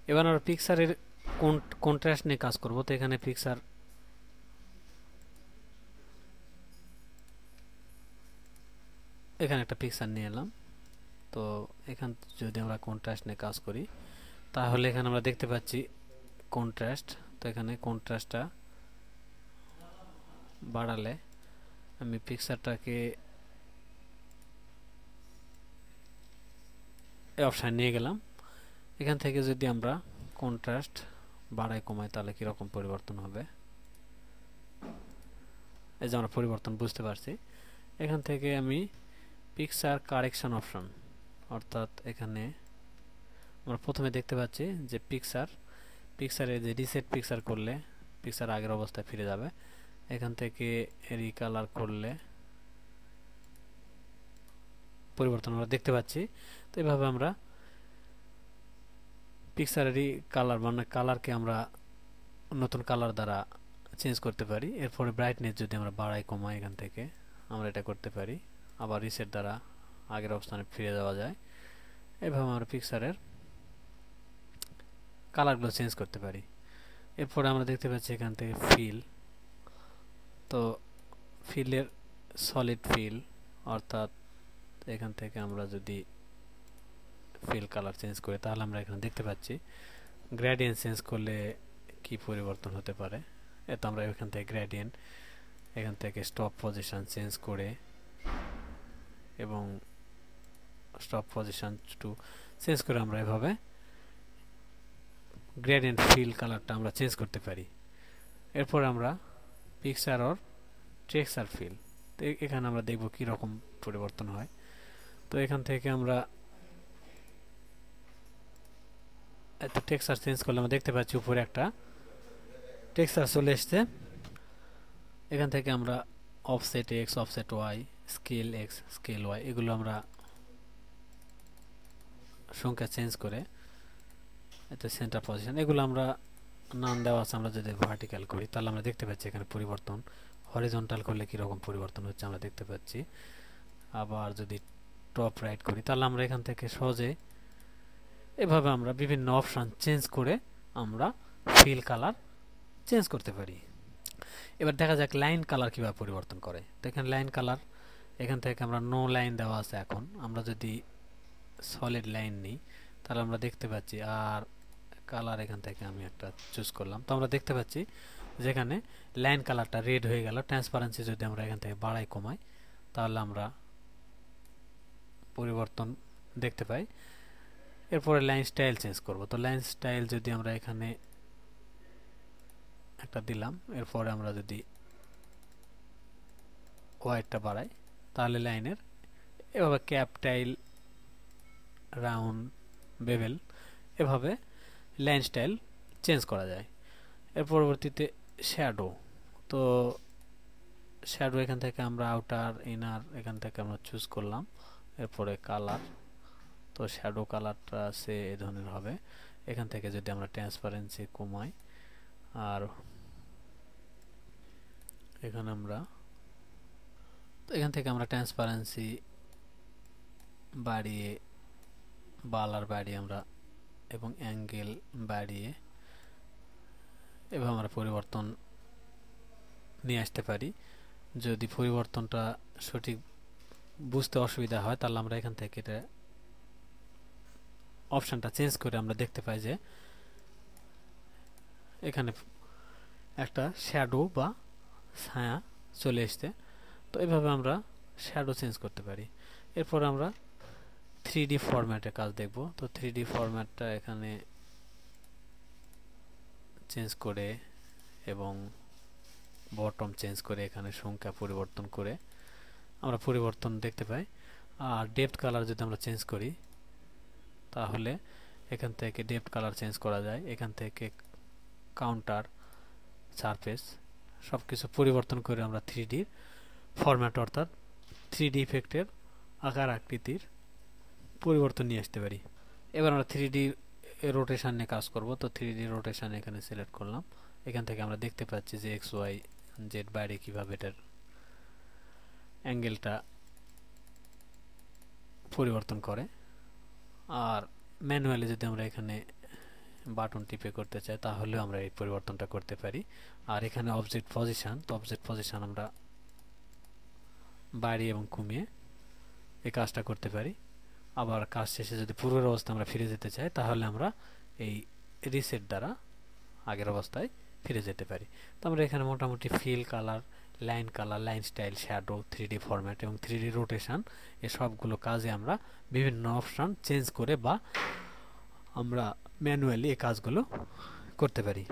এবার আমরা পিকচারের কন্ট্রাস্ট নিয়ে কাজ করব। তো এখানে পিকচার এখানে একটা পিকচার নিয়ে এলাম। তো এখান যদি আমরা কন্ট্রাস্ট নিয়ে কাজ করি তাহলে এখানে আমরা দেখতে পাচ্ছি কন্ট্রাস্ট। তো এখানে কন্ট্রাস্টটা বাড়ালে আমি পিকচারটাকে এই অপশানে নিয়ে গেলাম। এখান থেকে যদি আমরা কন্ট্রাস্ট বাড়াই কমাই তাহলে কীরকম পরিবর্তন হবে, এই যে আমরা পরিবর্তন বুঝতে পারছি। এখান থেকে আমি পিকচার কারেকশন অপশন, অর্থাৎ এখানে আমরা প্রথমে দেখতে পাচ্ছি যে পিকচারে যে রিসেট পিকচার করলে পিকচার আগের অবস্থায় ফিরে যাবে। এখান থেকে রিকালার করলে পরিবর্তন আমরা দেখতে পাচ্ছি। তো এভাবে আমরা পিকচারেরই কালার মানে কালারকে আমরা নতুন কালার দ্বারা চেঞ্জ করতে পারি। এরপরে ব্রাইটনেস যদি আমরা বাড়াই কমাই এখান থেকে আমরা এটা করতে পারি। আবার রিসেট দ্বারা আগের অবস্থানে ফিরে যাওয়া যায়। এভাবে আমরা পিকচারের কালারগুলো চেঞ্জ করতে পারি। এরপরে আমরা দেখতে পাচ্ছি এখান থেকে ফিল। তো ফিলের সলিড ফিল, অর্থাৎ এখান থেকে আমরা যদি ফিল কালার চেঞ্জ করি তাহলে আমরা এখানে দেখতে পাচ্ছি গ্রেডিয়েন্ট চেঞ্জ করলে কি পরিবর্তন হতে পারে। এতো আমরা এখান থেকে গ্রেডিয়েন্ট এখান থেকে স্টপ পজিশন চেঞ্জ করে এবং স্টপ পজিশন টু চেঞ্জ করে আমরা এভাবে গ্রেডিয়েন্ট ফিল কালারটা আমরা চেঞ্জ করতে পারি। এরপর আমরা পিকচার অর টেক্সচার ফিল, তো এখানে আমরা দেখব কি রকম পরিবর্তন হয়। তো এখান থেকে আমরা এত টেক্সচার চেঞ্জ করলে আমরা দেখতে পাচ্ছি উপরে একটা টেক্সচার চলে এসছে। এখান থেকে আমরা offset X, offset Y, scale X, scale Y এগুলো আমরা সংখ্যা চেঞ্জ করে এতে সেন্টার পজিশন এগুলো আমরা নাম দেওয়া আছে। আমরা যদি ভার্টিক্যাল করি তাহলে আমরা দেখতে পাচ্ছি এখানে পরিবর্তন। হরিজন্টাল করলে কীরকম পরিবর্তন হচ্ছে আমরা দেখতে পাচ্ছি। আবার যদি টপ রাইট করি তাহলে আমরা এখান থেকে সহজে এভাবে আমরা বিভিন্ন অপশান চেঞ্জ করে আমরা ফিল কালার চেঞ্জ করতে পারি। এবার দেখা যাক লাইন কালার কীভাবে পরিবর্তন করে। তো এখানে লাইন কালার এখান থেকে আমরা নো লাইন দেওয়া আছে। এখন আমরা যদি সলিড লাইন নিই তাহলে আমরা দেখতে পাচ্ছি আর কালার এখান থেকে আমি একটা চুজ করলাম। তো আমরা দেখতে পাচ্ছি যেখানে লাইন কালারটা রেড হয়ে গেল। ট্রান্সপারেন্সি যদি আমরা এখান থেকে বাড়াই কমাই তাহলে আমরা পরিবর্তন দেখতে পাই। এরপরে লাইন স্টাইল চেঞ্জ করব। তো লাইন স্টাইল যদি আমরা এখানে একটা দিলাম, এরপরে আমরা যদি হোয়াইটটা বাড়াই তাহলে লাইনের এভাবে ক্যাপ টাইল রাউন্ড বেভেল এভাবে লাইন স্টাইল চেঞ্জ করা যায়। এর পরবর্তীতে শ্যাডো। তো শ্যাডো এখান থেকে আমরা আউটার ইনার এখান থেকে আমরা চুজ করলাম। এরপরে কালার, তো শ্যাডো কালারটা আছে এই ধরনের হবে। এখান থেকে যদি আমরা ট্রান্সপারেন্সি কমাই আর এখানে আমরা তো এখান থেকে আমরা ট্রান্সপারেন্সি বাড়িয়ে বালার বাড়িয়ে আমরা এবং অ্যাঙ্গেল বাড়িয়ে এভাবে আমরা পরিবর্তন নিয়ে আসতে পারি। যদি পরিবর্তনটা সঠিক বুঝতে অসুবিধা হয় তাহলে আমরা এখান থেকে এটা অপশানটা চেঞ্জ করে আমরা দেখতে পাই যে এখানে একটা শ্যাডো বা ছায়া চলে এসছে। তো এভাবে আমরা শ্যাডো চেঞ্জ করতে পারি। এরপর আমরা 3D ফরম্যাটে কাজ দেখব। তো 3D ফরম্যাটটা এখানে চেঞ্জ করে এবং বটম চেঞ্জ করে এখানে সংখ্যা পরিবর্তন করে আমরা পরিবর্তন দেখতে পাই। আর ডেপথ কালার যদি আমরা চেঞ্জ করি তাহলে এখান থেকে ডেপথ কালার চেঞ্জ করা যায়। এখান থেকে কাউন্টার, সারফেস সব কিছু পরিবর্তন করে আমরা 3D ফরম্যাট অর্থাৎ 3D ইফেক্টের আকার আকৃতির পরিবর্তন নিয়ে আসতে পারি। এবার আমরা 3D রোটেশন নিয়ে কাজ করব। তো 3D রোটেশন এখানে সিলেক্ট করলাম। এখান থেকে আমরা দেখতে পাচ্ছি যে এক্স ওয়াই জেড বাইরে কীভাবে এটার অ্যাঙ্গেলটা পরিবর্তন করে। আর ম্যানুয়ালি যদি আমরা এখানে বাটন টিপে করতে চাই তাহলেও আমরা এই পরিবর্তনটা করতে পারি। আর এখানে অবজেক্ট পজিশন, তো অবজেক্ট পজিশন আমরা বাড়িয়ে এবং কমিয়ে এই কাজটা করতে পারি। আবার কাজ শেষে যদি পূর্বের অবস্থা আমরা ফিরে যেতে চাই তাহলে আমরা এই রিসেট দ্বারা আগের অবস্থায় ফিরে যেতে পারি। তো আমরা এখানে মোটামুটি fill colour, line style, shadow, 3D format এবং 3D রোটেশন এই সবগুলো কাজে আমরা বিভিন্ন অপশন চেঞ্জ করে বা আমরা ম্যানুয়ালি এই কাজগুলো করতে পারি।